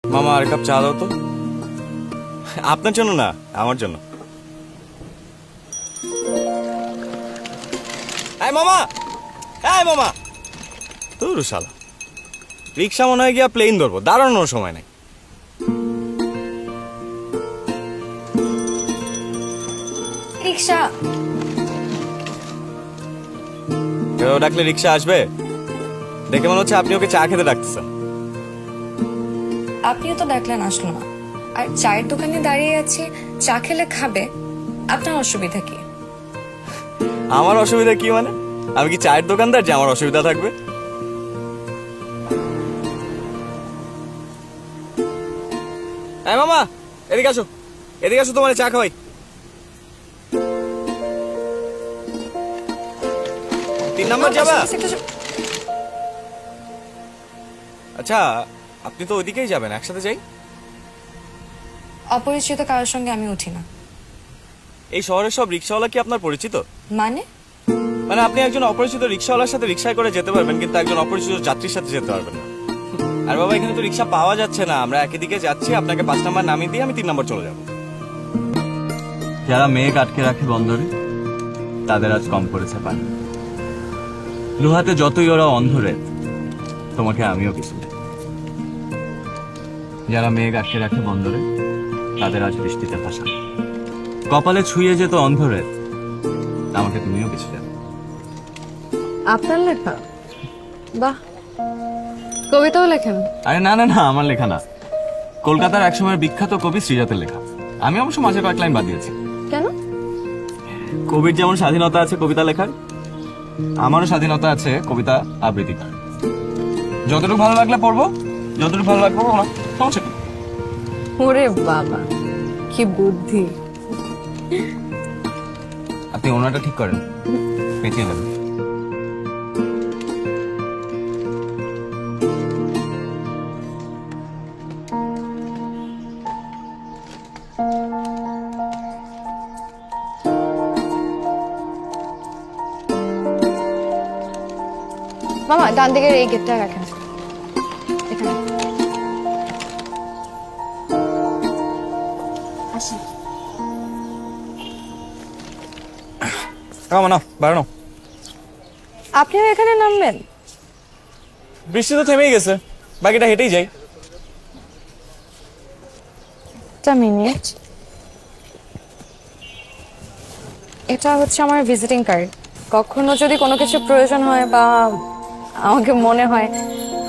মামা আর কাপ চা দাও তো। আপনার জন্য না, আমার জন্য। এই মামা, এই মামা, তোর শালা রিক্সা মনে হয় গিয়া প্লেন ধরবো, দাঁড়ানোর সময় নাই। রিক্সা কেউ ডাকলে রিক্সা আসবে? দেখে মনে হচ্ছে আপনি ওকে চা খেতে ডাকতেছেন। আপনিও তো ডাকলেন, আসলো না। আর চায়ের দোকানে দাঁড়িয়ে আছি, চা খেলে খাবে, আপনার অসুবিধা কি? আমার অসুবিধা কি মানে? আমি কি চায়ের দোকানদার যে আমার অসুবিধা থাকবে? এই মামা, এদিকে আসো, এদিকে আসো, তোমার চা খাওয়াই। 3 নাম্বার যাবা? আচ্ছা, আপনি তো ওইদিকেই যাবেন, একসাথে যাই। অপরিচিত কারোর সঙ্গে আমি উঠি না। এই শহরের সব রিক্সাওয়ালা কি আপনার পরিচিত? মানে? মানে আপনি একজন অপরিচিত রিক্সাওয়ালার সাথে রিক্সায় করে যেতে পারবেন, কিন্তু একজন অপরিচিত যাত্রীর সাথে যেতে পারবেন না। আর বাবা, এখানে তো রিক্সা পাওয়া যাচ্ছে না। আমরা একই দিকে যাচ্ছি, আপনাকে 5 নাম্বার নামিয়ে দিয়ে আমি 3 নাম্বার চলে যাব। যারা মেঘ আটকে রাখে বন্দরে, তাদের আজ কম পড়েছে পানি। লোহাতে যতই ওরা অন্ধরে, তোমাকে আমিও কিছু দেব। যারা মেঘ আটকে রাখে বন্দরে, তাদের আজ বৃষ্টিতে ভাসা। কপালে ছুঁয়ে যেত অন্ধরে, আমাকে তুমিও কিছু দেবে। আপনার লেখা? বাহ, কবিতাও লেখেন? আরে না না না, আমার লেখা না, কলকাতার একসময়ের বিখ্যাত কবি শ্রীজাতের লেখা। আমি অবশ্য মাঝে কয়েক লাইন বাদ দিয়েছি। কেন? কবির যেমন স্বাধীনতা আছে কবিতা লেখার, আমারও স্বাধীনতা আছে কবিতা আবৃত্তি করার। যতটুকু ভালো লাগলে পড়বো, যতটুকু ভালো লাগবে পড়বো না, সমস্যা কি? ওরে বাবা, কি বুদ্ধি! আপনি ওনাটা ঠিক করেন, পেঁচিয়ে দেবেন। মামা, ডান দিকের এই গেটটা রাখেন এখানে। আসেন। না, বাড়ানো। আপনিও এখানে নামবেন? বৃষ্টি তো থেমেই গেছে, বাকিটা হেঁটেই যাই। একটা মিনিট, এটা হচ্ছে আমার ভিজিটিং কার্ড। কখনো যদি কোনো কিছু প্রয়োজন হয় বা আমাকে মনে হয়,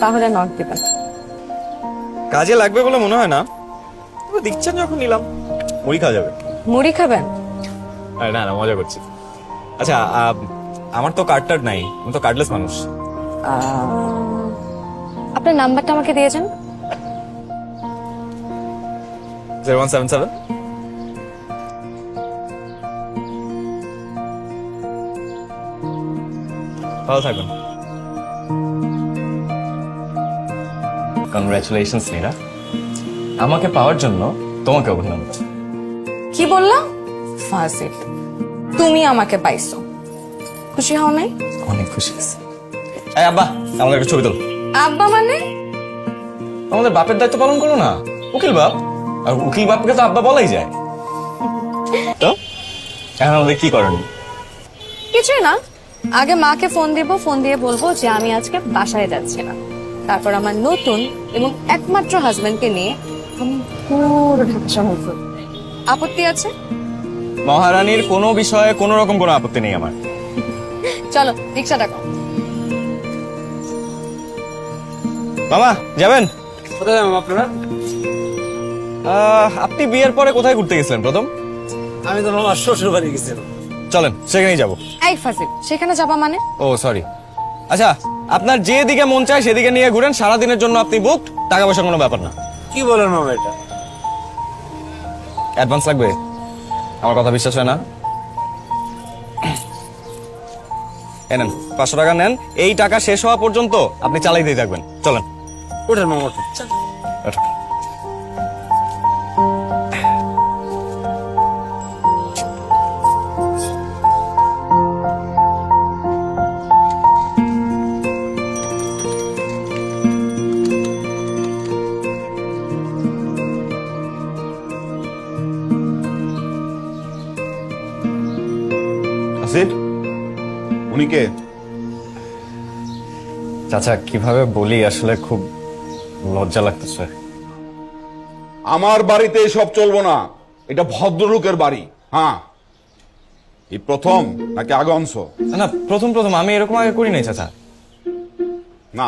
তাহলে নক দিবেন। কাজে লাগবে বলে মনে হয় না, তবে দিচ্ছেন যখন নিলাম। মুড়ি খাওয়া যাবে? মুড়ি খাবেন? আরে না না, মজা করছি। আচ্ছা, আমার তো কার্ড টার্ড নাই, আমি তো কার্ডলেস মানুষ। আপনার নাম্বারটা আমাকে দিয়েছেন। 0177। ভালো থাকবেন। কংগ্রাচুলেশনস নীরা, আমাকে পাওয়ার জন্য তোমাকে অভিনন্দন। কি বললাম? ফাজিল, তুমি আমাকে পাইছো, খুশি হও নাই? অনেক খুশি হয়েছি। এই আব্বা, আমাদের একটা ছবি তোল। আব্বা মানে? আমাদের বাপের দায়িত্ব পালন করো না, উকিল বাপ। আর উকিল বাপকে তো আব্বা বলাই যায়। তো এখন আমাদের কি করেন? কিছুই না, আগে মাকে ফোন দিব, ফোন দিয়ে বলবো যে আমি আজকে বাসায় যাচ্ছি না। তারপর আমার নতুন এবং একমাত্র হাজবেন্ডকে নিয়ে আমি পুরো ঢাকা শহর ঘুরবো। আপত্তি আছে? মহারানীর কোনো বিষয়ে কোনো রকম কোনো আপত্তি নেই আমার। চলো, রিক্সা ডাকো। মামা যাবেন? কোথায় যাবো আপনারা? আপনি বিয়ের পরে কোথায় ঘুরতে গেছিলেন প্রথম? আমি তো আমার শ্বশুর বাড়ি গেছিলাম। চলেন সেখানেই যাব। এই ফাজিল, সেখানে যাবা মানে? ও সরি। আচ্ছা, আপনার যেদিকে মন চায় সেদিকে নিয়ে ঘুরেন, সারাদিনের জন্য আপনি বুকড, টাকা পয়সার কোনো ব্যাপার না। কি বলেন মামা এটা? অ্যাডভান্স লাগবে? আমার কথা বিশ্বাস হয় না? নেন 500 টাকা নেন, এই টাকা শেষ হওয়া পর্যন্ত আপনি চালাইতেই থাকবেন। চলেন। ওঠেন মামা, ওঠেন। ওঠো। আসিফ, উনি কে? চাচা কিভাবে বলি, আসলে খুব লজ্জা লাগতেছে। আমার বাড়িতে এসব চলবো না, এটা ভদ্রলোকের বাড়ি। হ্যাঁ, এই প্রথম নাকি আগে অংশ? না, প্রথম আমি এরকম আগে করি নাই চাচা। না,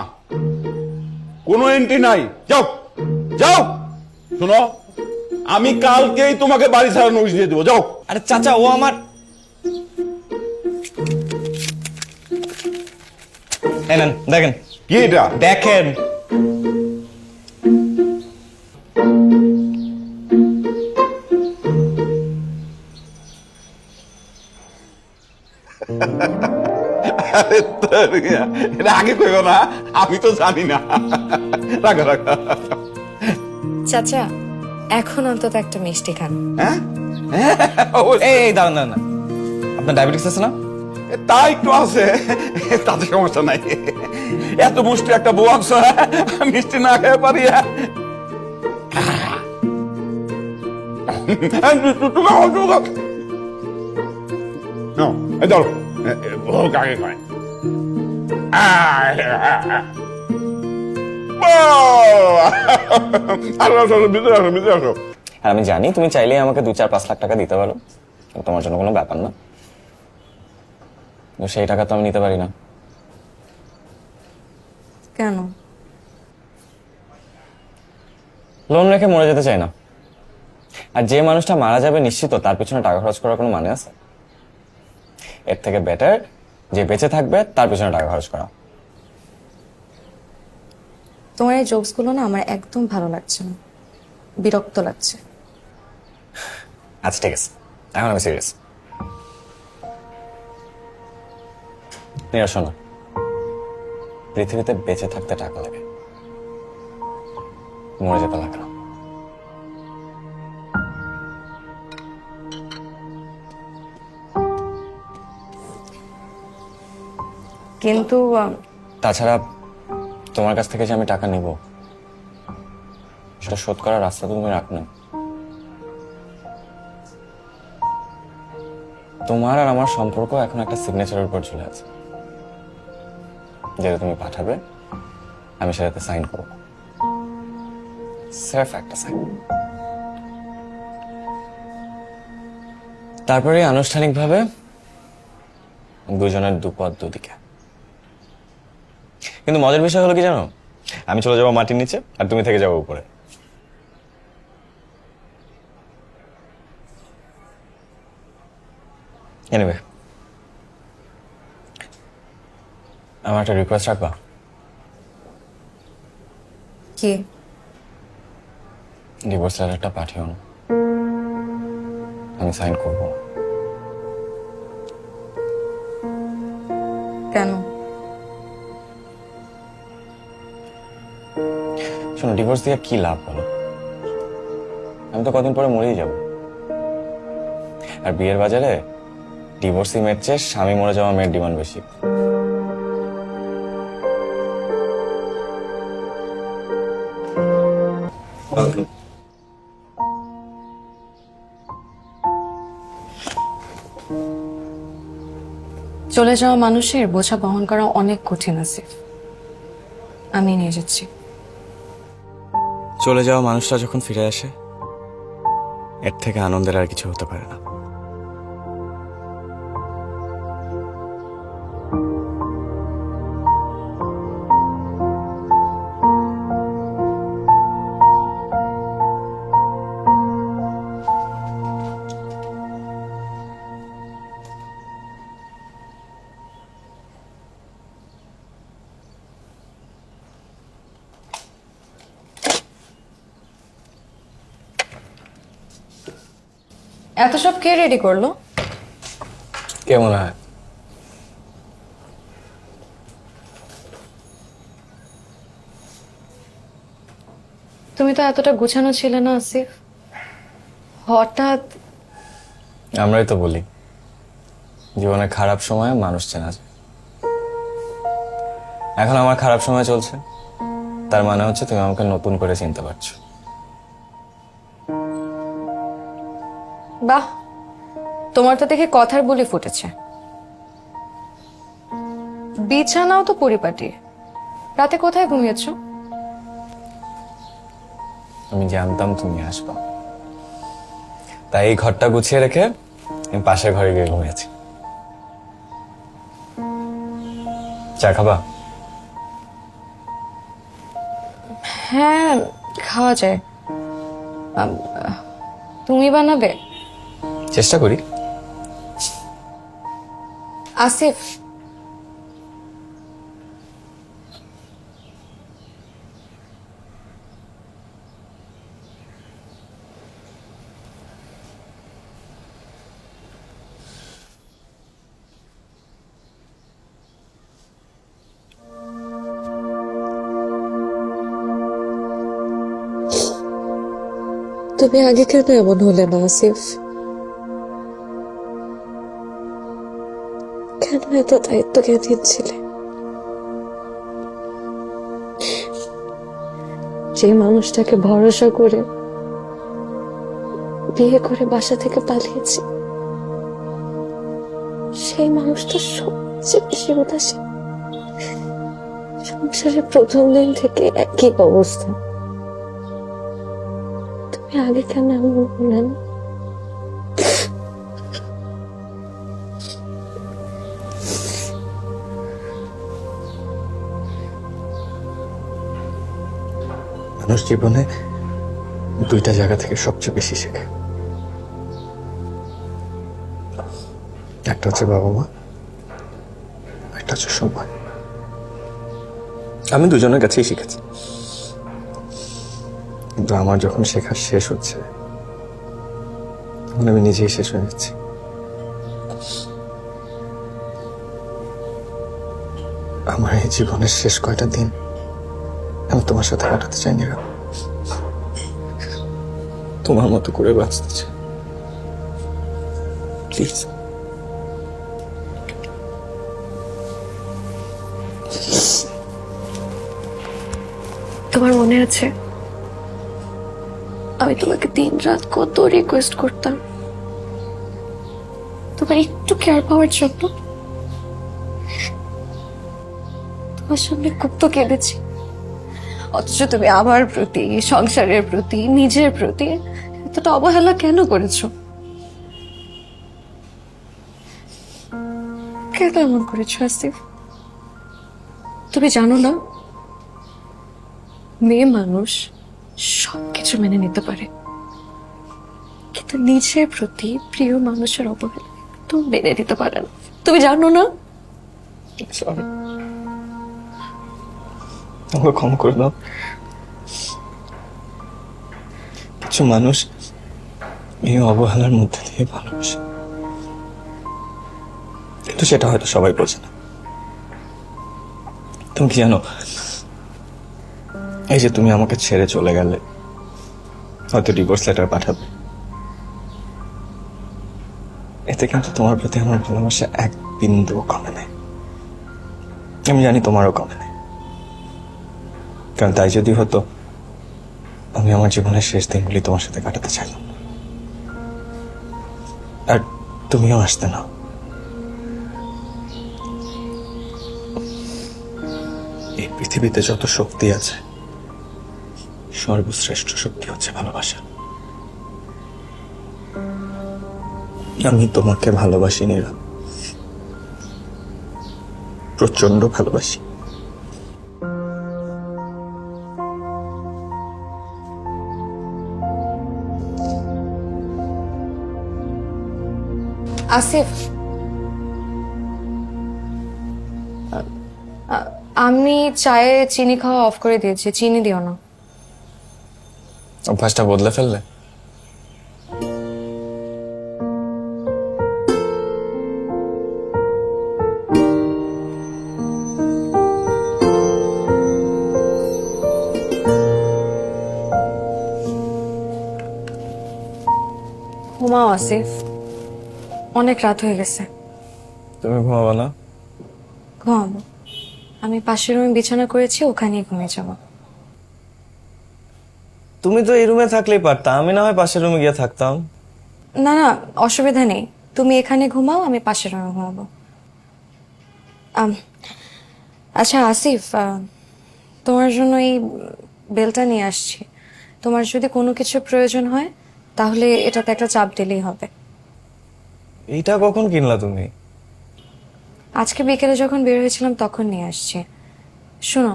কোনো এন্ট্রি নাই। যাও যাও। শোনো, আমি কালকেই তোমাকে বাড়ি ছাড়া নোটিশ দিয়ে দেবো। যাও। আরে চাচা, ও আমার এই নেন, দেখেন কি এটা? দেখেন। আরে তোর ইয়া, এটা আগে কইও না, আমি তো জানি না। রাখো রাখো। চাচা এখন অন্তত একটা মিষ্টি খান। হ্যাঁ, এই দাঁড়ান দাঁড়ান, আপনার ডায়াবেটিস আছে না? তা একটু আছে, তাতে সমস্যা নাই। এত মুষ্টি একটা বউ আনছো, মিষ্টি না খেয়ে পারি? ধরো, বউ কাকে খায়? ভিতরে আসো, ভিতরে আসো। আর আমি জানি তুমি চাইলেই আমাকে 2-4-5 লাখ টাকা দিতে পারো, তোমার জন্য কোনো ব্যাপার না। কিন্তু সেই টাকা তো আমি নিতে পারি না। কেন? লোন রেখে মরে যেতে চাই না। আর যে মানুষটা মারা যাবে নিশ্চিত, তার পিছনে টাকা খরচ করার কোনো মানে আছে? এর থেকে বেটার যে বেঁচে থাকবে তার পিছনে টাকা খরচ করা। তোমার এই জোকস গুলো না আমার একদম ভালো লাগছে না, বিরক্ত লাগছে। আচ্ছা ঠিক আছে, এখন আমি সিরিয়াস। শোনো, পৃথিবীতে বেঁচে থাকতে টাকা লাগে, মরে যেতে লাগে না। কিন্তু তাছাড়া তোমার কাছ থেকে যে আমি টাকা নিব, সেটা শোধ করার রাস্তা তো তুমি রাখ না। তোমার আর আমার সম্পর্ক এখন একটা সিগনেচারের উপর চলে আছে, যেটা তুমি পাঠাবে, আমি সেটাতে সাইন করব। স্রেফ একটা সাইন। তারপরে আনুষ্ঠানিকভাবে দুজনের দুপথ দুদিকে। কিন্তু মজার বিষয় হলো কি জানো, আমি চলে যাবো মাটির নিচে আর তুমি থেকে যাবো উপরে। এনিওয়ে, আমার একটা রিকোয়েস্ট রাখবা? কি? ডিভোর্স লেটারটা পাঠিও না, আমি সাইন করব। কেন? শোনো, ডিভোর্স দিয়ে কি লাভ বলো? আমি তো কদিন পরে মরেই যাব। আর বিয়ের বাজারে ডিভোর্সি মেয়ের চেয়ে স্বামী মরে যাওয়া মেয়ের ডিমান্ড বেশি। চলে যাওয়া মানুষের বোঝা বহন করা অনেক কঠিন আছে, আমি নিয়ে যাচ্ছি। চলে যাওয়া মানুষটা যখন ফিরে আসে, এর থেকে আনন্দের আর কিছু হতে পারে না। এত সব কে রেডি করলো? কেমন হয়? তুমি তো এতটা গুছানো ছিলে না আসিফ, হঠাৎ। আমরাই তো বলি, জীবনে খারাপ সময়ে মানুষ চেনা যায়। এখন আমার খারাপ সময় চলছে, তার মানে হচ্ছে তুমি আমাকে নতুন করে চিনতে পারছো। বাহ, তোমার তো দেখে কথার বলি ফুটেছে। বিছানাও তো পরিপাটি। রাতে কোথায় ঘুমিয়েছো? আমি জানতাম তুমি আসবা, তাই এই ঘরটা গুছিয়ে রেখে আমি পাশের ঘরে গিয়ে ঘুমিয়েছি। চা খাবা? হ্যাঁ, খাওয়া যায়। তুমি বানাবে? চেষ্টা করি। আসিফ, তুমি আগে কেন এমন হলে না আসিফ? কেন এত দায়িত্ব জ্ঞানহীন ছিলে? যে মানুষটাকে ভরসা করে বিয়ে করে বাসা থেকে পালিয়েছি, সেই মানুষটা সবচেয়ে বেশি উদাসীন। সংসারের প্রথম দিন থেকে একই অবস্থা। তুমি আগে কেন এমন হলে না? মানুষ জীবনে দুইটা জায়গা থেকে সবচেয়ে বেশি শেখে, একটা হচ্ছে বাবা মা, একটা হচ্ছে সময়। আমি দুজনের কাছেই শিখেছি, কিন্তু আমার যখন শেখা শেষ হচ্ছে তখন আমি নিজেই শেষ হয়ে যাচ্ছি। আমার এই জীবনের শেষ কয়টা দিন আমি তোমার সাথে কাটাতে চাই না, তোমার মতো করে বাঁচতে চাই। প্লিজ। তোমার মনে আছে আমি তোমাকে দিন রাত কত রিকোয়েস্ট করতাম তোমার একটু কেয়ার পাওয়ার জন্য? তোমার সামনে কত কেঁদেছি, অথচ তুমি আমার প্রতি, সংসারের প্রতি, নিজের প্রতি এতটা অবহেলা কেন করেছো? কেন এমন করেছো আসিফ? তুমি জানো না, মেয়ে মানুষ সবকিছু মেনে নিতে পারে, কিন্তু নিজের প্রতি প্রিয় মানুষের অবহেলা একদম মেনে নিতে পারে না। তুমি জানো না? সরি, আমাকে ক্ষমা করে দাও। কিছু মানুষ এই অবহেলার মধ্যে দিয়ে ভালোবাসে, কিন্তু সেটা হয়তো সবাই বোঝে না। তুমি কি জানো, এই যে তুমি আমাকে ছেড়ে চলে গেলে, হয়তো ডিভোর্স লেটার পাঠাবে, এতে কিন্তু তোমার প্রতি আমার ভালোবাসা এক বিন্দুও কমে নেই। আমি জানি তোমারও কমে নেই, কারণ তাই যদি হতো আমি আমার জীবনের শেষ দিনগুলি তোমার সাথে কাটাতে চাইলাম না, আর তুমিও আসতে না। এই পৃথিবীতে যত শক্তি আছে, সর্বশ্রেষ্ঠ শক্তি হচ্ছে ভালোবাসা। আমি তোমাকে ভালোবাসি নীরা, প্রচন্ড ভালোবাসি। আসিফ, আমি চায়ে চিনি খাওয়া অফ করে দিয়েছি, চিনি দিও না। অভ্যাসটা বদলে ফেললে? ঘুমাও আসিফ, অনেক রাত হয়ে গেছে। তুমি ঘুমাবো না? ঘুমাবো। আমি পাশের রুমে বিছানা করেছি, ওখানেই ঘুমিয়ে যাবো। তুমি তো এই রুমে থাকলেই পারতা, আমি না হয় পাশের রুমে গিয়ে থাকতাম। না না, অসুবিধা নেই, তুমি এখানে ঘুমাও, আমি পাশের রুমে ঘুমাবো। আচ্ছা আসিফ, তোমার জন্য এই বেলটা নিয়ে আসছি। তোমার যদি কোনো কিছু প্রয়োজন হয় তাহলে এটাতে একটা চাপ দিলেই হবে। এইটা কখন কিনলা তুমি? আজকে বিকেলে যখন বের হয়েছিলাম তখন নিয়ে আসছি। শোনো,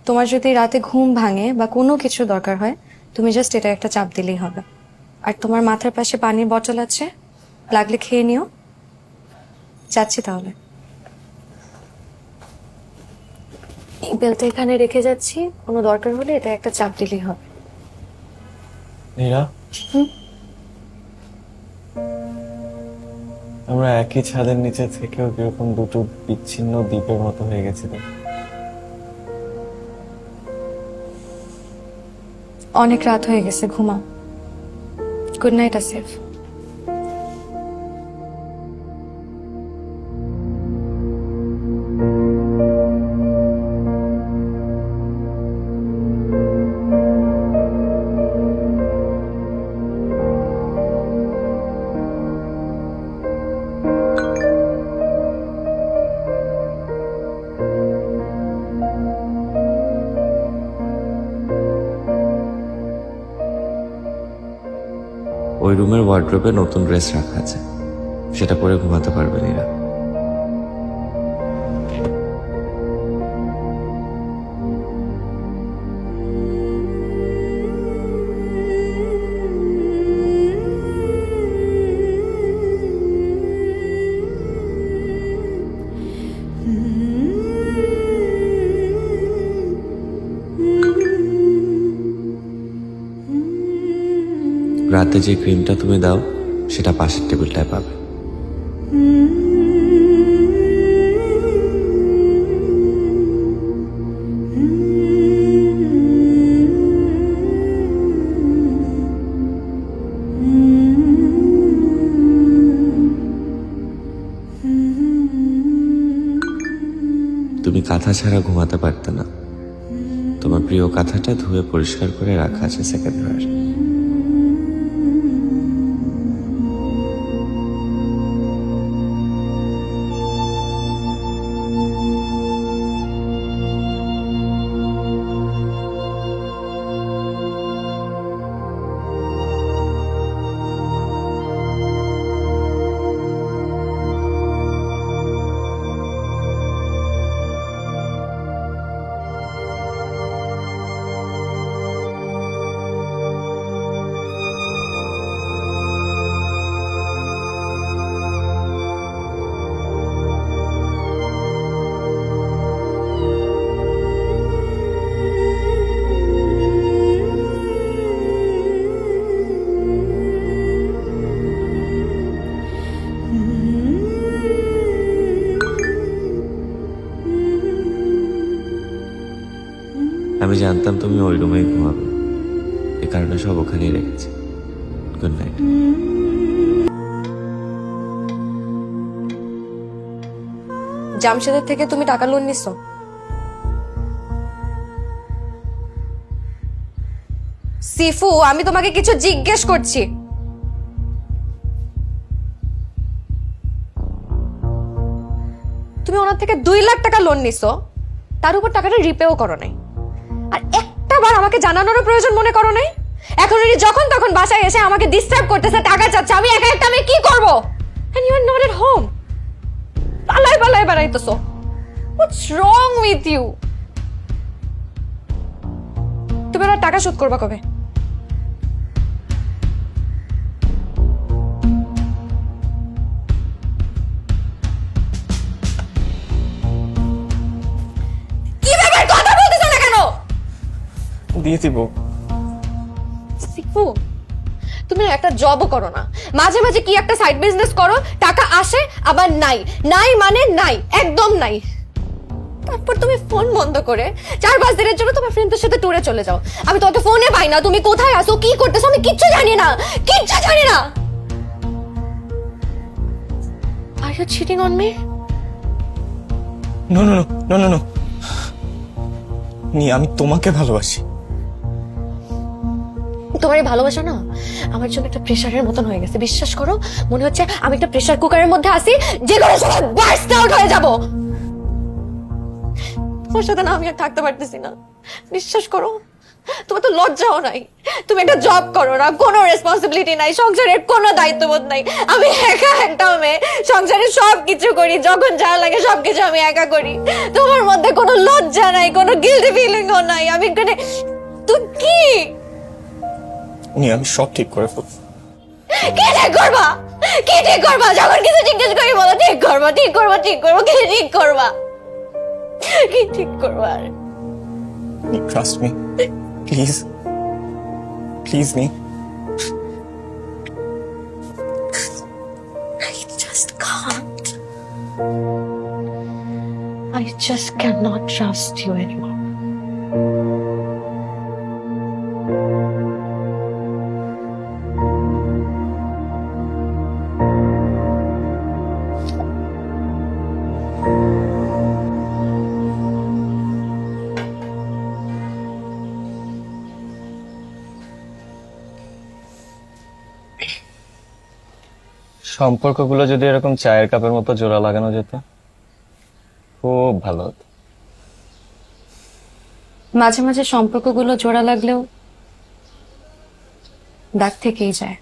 তোমার যদি রাতে ঘুম ভাঙে বা কোনো কিছু দরকার হয় তুমি জাস্ট এটা একটা চাপ দিলেই হবে। আর তোমার মাথার পাশে পানির বটল আছে, লাগলে খেয়ে নিও। যাচ্ছি তাহলে। এই বেলটা এখানে রেখে যাচ্ছি, কোনো দরকার হলে এটা একটা চাপ দিলেই হবে। নীরা, আমরা একই ছাদের নিচে থেকেও কিরকম দুটো বিচ্ছিন্ন দ্বীপের মতো হয়ে গেছি। অনেক রাত হয়ে গেছে, ঘুমা। Good night Asif. ওই রুমের ওয়ার্ড্রোবে নতুন ড্রেস রাখা আছে, সেটা পরে ঘুমাতে পারবে নীরা। রাতে যে ক্রিমটা তুমি দাও সেটা পাশের টেবিলটায় পাবে। তুমি কাঁথা ছাড়া ঘুমাতে পারতে না। তোমার প্রিয় কাঁথাটা ধুয়ে পরিষ্কার করে রাখা আছে সেকেন্ড ড্রয়ারে। আমি জানতাম তুমি ওই রুমেই ঘুমাবে, এ কারণে সব ওখানেই রেখেছি। Good night. জামশেদের থেকে তুমি টাকা লোন নিছো? সিফু, আমি তোমাকে কিছু জিজ্ঞেস করছি। তুমি ওনার থেকে 2 লাখ টাকা লোন নিছো, তার উপর টাকাটা রিপেও করো নাই, আর একটা বার আমাকে জানানোর প্রয়োজন মনে করো নাই। এখন উনি যখন তখন বাসায় এসে আমাকে ডিস্টার্ব করতেছে, টাকা চাচ্ছে, আমি একা একটা আমি কি করব? And you are not at home. পালাই পালাই বেড়াইতেছো। হোয়াটস রং উইথ ইউ? তুমি ওনার টাকা শোধ করবা কবে? কি ব্যাপার, কথা বলতেছো না কেন? দিয়ে দিব। সিফু, তুমি না একটা জবও করো না, মাঝে মাঝে কি একটা সাইড বিজনেস করো, টাকা আসে আবার নাই, নাই মানে নাই, একদম নাই। তারপর তুমি ফোন বন্ধ করে 4-5 দিনের জন্য তোমার ফ্রেন্ডদের সাথে ট্যুরে চলে যাও। আমি তোমাকে ফোনে পাই না, তুমি কোথায় আছো, কি করতেছো, আমি কিচ্ছু জানি না, কিচ্ছু জানি না। Are you cheating on me? No no no no no no নি, আমি তোমাকে ভালোবাসি। তোমার এই ভালোবাসা না আমার জন্য একটা প্রেসারের মতন হয়ে গেছে। বিশ্বাস করো, মনে হচ্ছে আমি একটা প্রেসার কুকারের মধ্যে আছি, যে কোনো সময় বার্স্ট আউট হয়ে যাব। ওর সাথে না আমি আর থাকতে পারতেছি না। বিশ্বাস করো, তোমার তো লজ্জাও নাই। তুমি একটা জব করো না, কোনো রেসপন্সিবিলিটি নাই, সংসারের কোনো দায়িত্ববোধ নাই। আমি একা একটা মেয়ে, সংসারে সবকিছু করি, যখন যা লাগে সবকিছু আমি একা করি। তোমার মধ্যে কোনো লজ্জা নাই, কোনো গিল্টি ফিলিংও নাই। আমি তুই কি আমি সব ঠিক করে ফেলবো। কি ঠিক করবা? কি ঠিক করবা? যখন কিছু জিজ্ঞেস করি বলো ঠিক করবা, ঠিক করবা, ঠিক করবা। কি ঠিক করবা? কি ঠিক করবা? Trust me please, please me. I just can't. I just cannot trust you anymore. সম্পর্কগুলো যদি এরকম চায়ের কাপের মতো জোড়া লাগানো যেত খুব ভালো হতো। মাঝে মাঝে সম্পর্কগুলো জোড়া লাগলেও দাগ থেকেই যায়।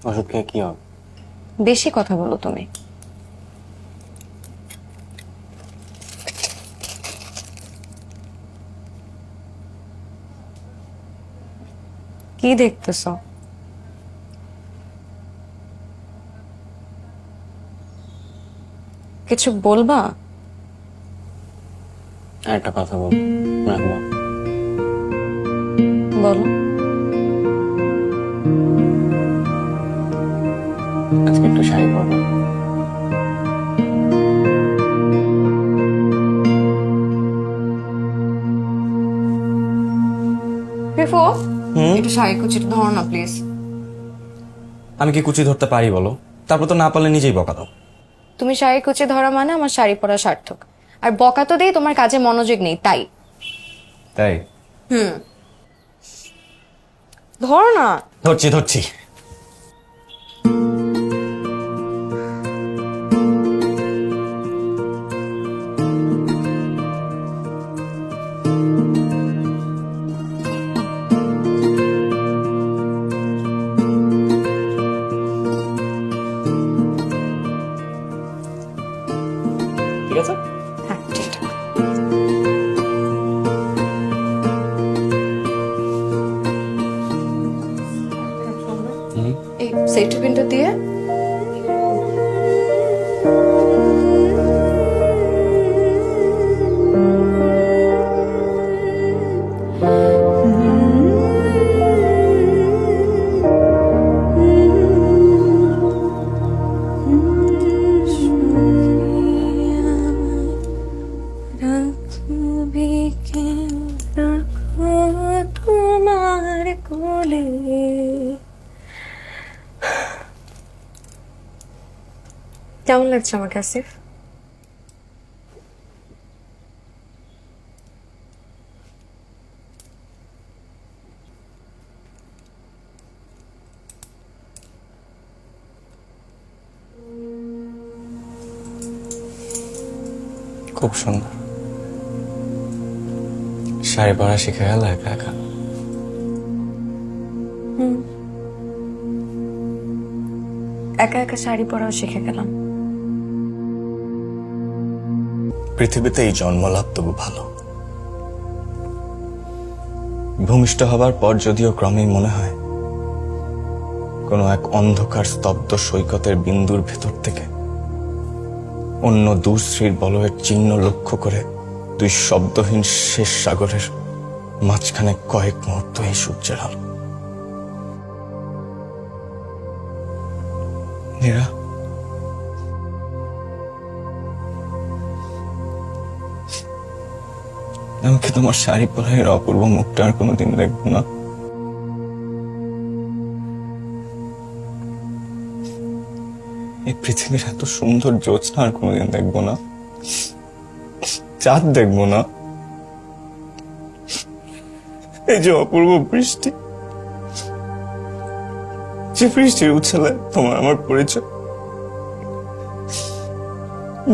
ওষুধ খেয়ে কি হবে? বেশি কথা বলো তুমি। কি দেখতেছ? কিছু বলবা? একটা কথা বল, রাখবো। বলো। আজকে একটু শাড়ি পরবো। রিফু, একটু শাড়ি কুচিটা ধরো না প্লিজ। আমি কি কুচি ধরতে পারি বলো? তারপর তো না পারলে নিজেই বকা দাও। তুমি শাড়ি কুচি ধরা মানে আমার শাড়ি পরা সার্থক। আর বকা তো দেই, তোমার কাজে মনোযোগ নেই তাই। তাই? ধরো না। ধরছি ধরছি। ঠিক আছে? হ্যাঁ ঠিকঠাক। এই সেফটি পিনটা দিয়ে তোমার কোলে। কেমন লাগছে আমাকে আসিফ? খুব সুন্দর। শাড়ি পরা শিখে গেল একা একা। একা একা শাড়ি পরাও শিখে গেলাম। পৃথিবীতে এই জন্মলাভ তবু ভালো। ভূমিষ্ঠ হবার পর যদিও ক্রমেই মনে হয় কোনো এক অন্ধকার স্তব্ধ সৈকতের বিন্দুর ভেতর থেকে অন্য দুশ্রীর বলয়ের চিহ্ন লক্ষ্য করে তুই শব্দহীন শেষ সাগরের মাঝখানে কয়েক মুহূর্ত এই সূর্যের আলো। নীরা, আমি কি তোমার শাড়ি পরা এর অপূর্ব মুখটা আর কোনোদিন দেখবো না? এই পৃথিবীর এত সুন্দর জ্যোৎস্না আর কোনোদিন দেখবো না? চাঁদ দেখবো না? এই যে অপূর্ব বৃষ্টি, যে বৃষ্টির উচ্ছলে তোমার আমার পরিচয়,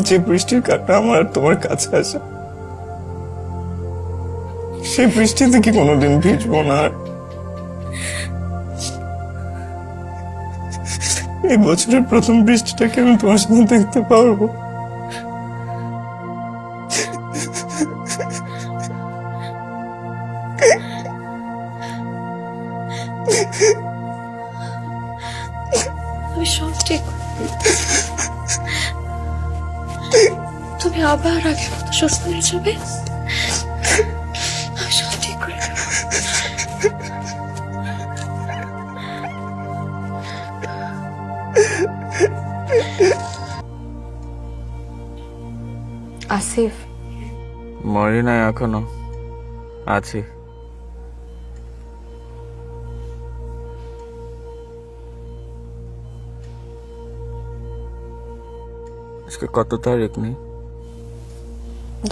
যে বৃষ্টির কারণে আমার আর তোমার কাছে আসে, সেই বৃষ্টিতে কি কোনোদিন ভিজবো না? আর এই বছরের প্রথম বৃষ্টিটাকে আমি তোমার সাথে দেখতে পারবো? আমি সব ঠিক তুমি আবার আগের মতো সুস্থ হয়ে যাবে। আমি সব ঠিক করে দেবো। আসিফ, মরি নাই এখনো, আছি। আজকে কত তারিখ নেই?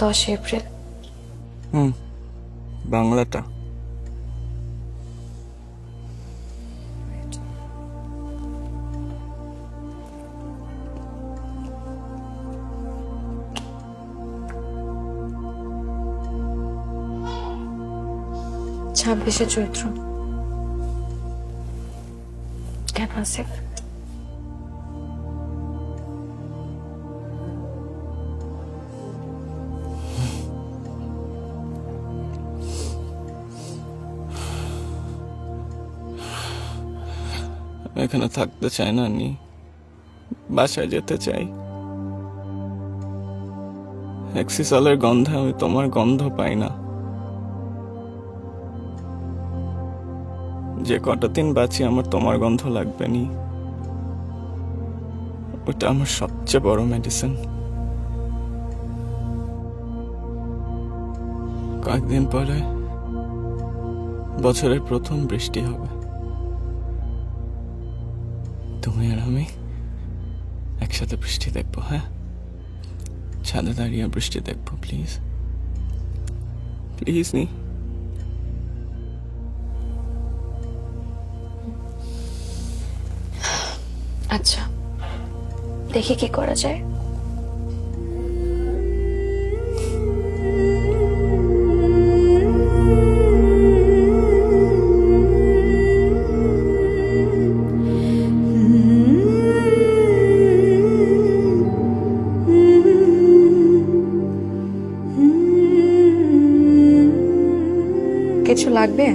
10 এপ্রিল। বাংলাটা ছাব্বিশে চৈত্র। কেন আসিফ? এখানে থাকতে চাই না নি, বাসায় যেতে চাই। এক্সিসলের গন্ধে আমি তোমার গন্ধ পাই না। যে কটা দিন বাঁচি আমার তোমার গন্ধ লাগবে নি, ওটা আমার সবচেয়ে বড় মেডিসিন। কয়েকদিন পরে বছরের প্রথম বৃষ্টি হবে, তুমি আর আমি একসাথে বৃষ্টি দেখবো। হ্যাঁ, ছাদে দাঁড়িয়ে বৃষ্টি দেখবো। প্লিজ প্লিজ নি। আচ্ছা, দেখি কি করা যায়। কিছু লাগবে?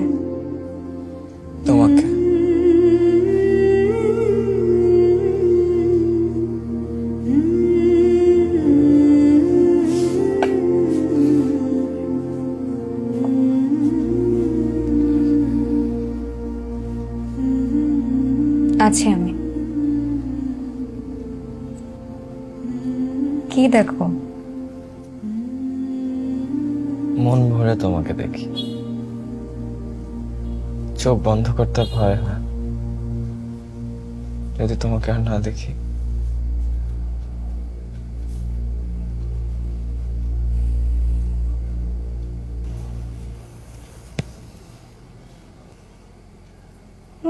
তোমাকে আছি আমি। কি দেখো? মন ভরে তোমাকে দেখি, চোখ বন্ধ করতে ভয় হয় যদি তোমাকে আর না দেখি।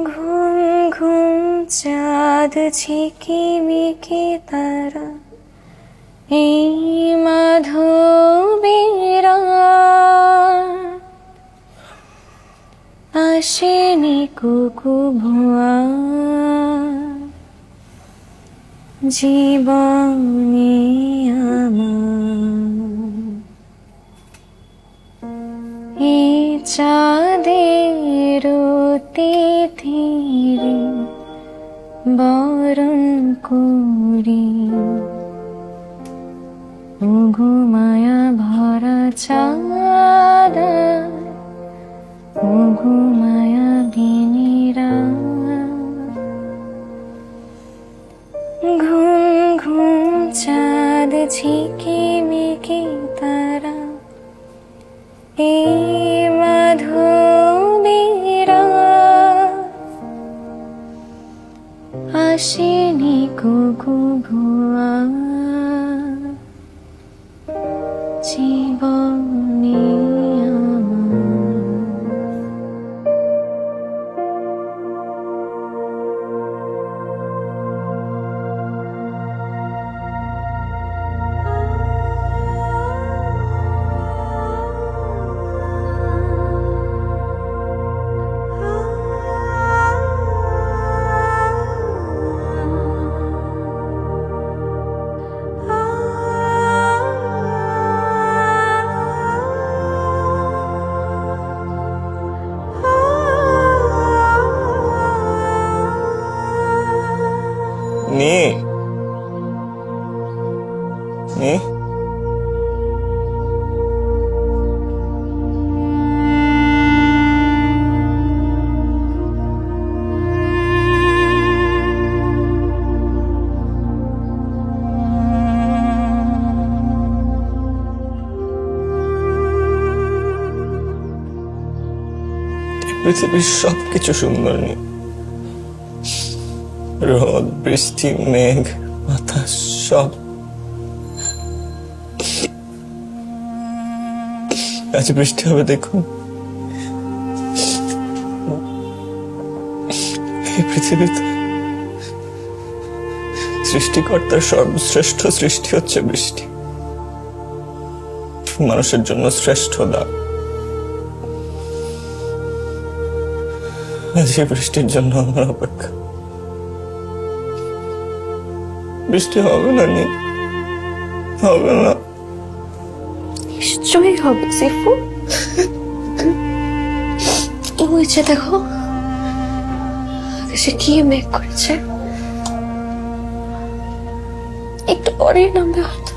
ঘুম ঘুম চাঁদ ঝিকিমিকি তারা, এই মাধবীরা আসেনি কুকু ভুয়া, জীবনে আমার এই চাঁদের তিথিরে বরণ করি, ওগো মায়া ভরা চাঁদ, ওগো মায়া বিনিরা। ঘুম ঘুম চাঁদ ঝিকিমিকি তারা, আসেনি কুকু ভুয়া জীবনে আমার। নি নি পৃথিবীর সবকিছু সুন্দর নেই, রোদ, বৃষ্টি, মেঘ, বাতাস সব। আজ বৃষ্টি হবে দেখুন। এই পৃথিবীতে সৃষ্টিকর্তার সর্বশ্রেষ্ঠ সৃষ্টি হচ্ছে বৃষ্টি, মানুষের জন্য শ্রেষ্ঠ দান। আজ এই বৃষ্টির জন্য আমার অপেক্ষা। বৃষ্টি হবে না, নি হবে না। নিশ্চয়ই হবে সিফু। ওই যে দেখো আকাশে কি মেঘ করেছে, একটু পরেই নামবে হয়তো।